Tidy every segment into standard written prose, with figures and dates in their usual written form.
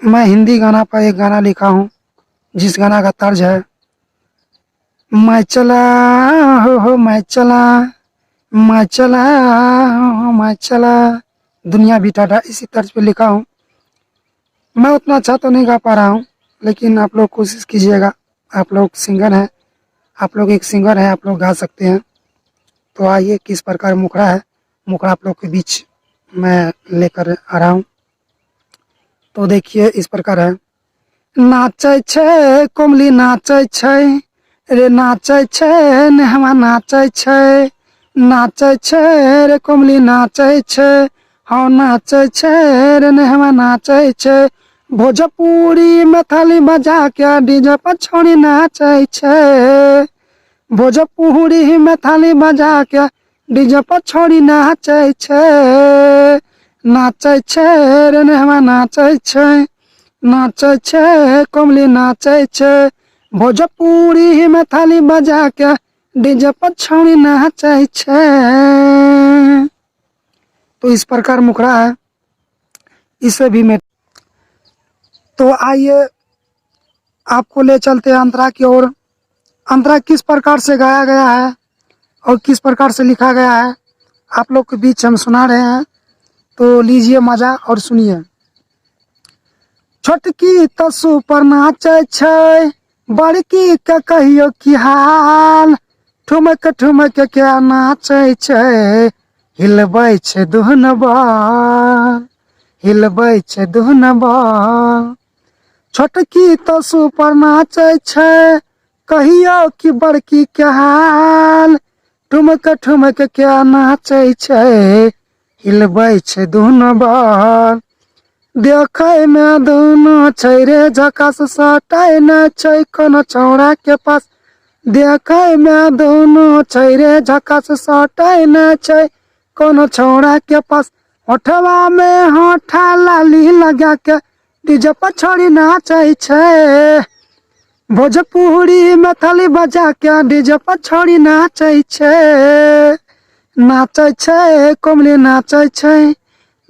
मैं हिंदी गाना पर एक गाना लिखा हूँ, जिस गाना का तर्ज है, मैं चला हो मैं चला, मैं चला हो मैं चला, दुनिया भी टाटा, इसी तर्ज पे लिखा हूँ। मैं उतना अच्छा तो नहीं गा पा रहा हूँ, लेकिन आप लोग कोशिश कीजिएगा। आप लोग सिंगर हैं, आप लोग एक सिंगर हैं, आप लोग गा सकते हैं। तो आइए, किस प्रकार मुखड़ा है, मुखड़ा आप लोग के बीच मैं लेकर आ रहा हूँ। तो देखिए, इस प्रकार है। नाचै छै कोमली नाचै छै रे, नाचै छै नेहवा नाचै छै, नाचै छै रे कोमली नाचै छै, हाँ नाचै छै रे नेहवा नाचै छै, भोजपुरी में थाली बजा के डीजे पर छोड़ी नाचै छै, भोजपुरी में थाली बजा के डीजे पर छोड़ी नाचै छै, नाचै छै रे नेहवा नाचै छै, नाचै छै कोमली नाचै छै, भोजपुरी में थाली बजा के डीजे पर छौड़ी नाचै छै। तो इस प्रकार मुखड़ा है, इसे भी मैं। तो आइए, आपको ले चलते हैं अंतरा की ओर। अंतरा किस प्रकार से गाया गया है और किस प्रकार से लिखा गया है, आप लोग के बीच हम सुना रहे हैं। तो लीजिए मजा और सुनिए। छोटकी तसु पर नाचै छै, बड़की के कहियो की हाल, ठुमक ठुमक के नाचै छै, हिलबै छै दुहनबा, हिलबै छै दुहनबा, छोटकी तसु पर नाचै छै, कहियो की बड़की के हाल, ठुमक ठुमक के नाचै छै, हिलबै छै दुहनबा, देखै में दुनो छै रे झकास, सटाई न छै कोनो छौड़ा के पास, देखै में दुनो छै रे झकास, सटाई न छै कोनो छौड़ा के पास, होठवा में होठा लाली लगा के डीजे पर छोड़ी नाचै छै, भोजपुरी में थाली बजा के डीजे पर छोड़ी नाचै छै, नाचै छै कोमली नाचै छै,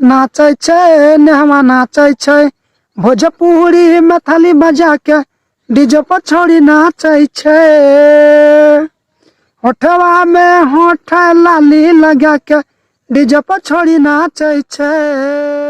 नाचै छै नेहवा नाचै छै, भोजपुरी में थाली बजा के डीजे पर छोड़ी नाचै छै, होठवा में होठ लाली लगा के डीजे पर छोड़ी नाचै छै।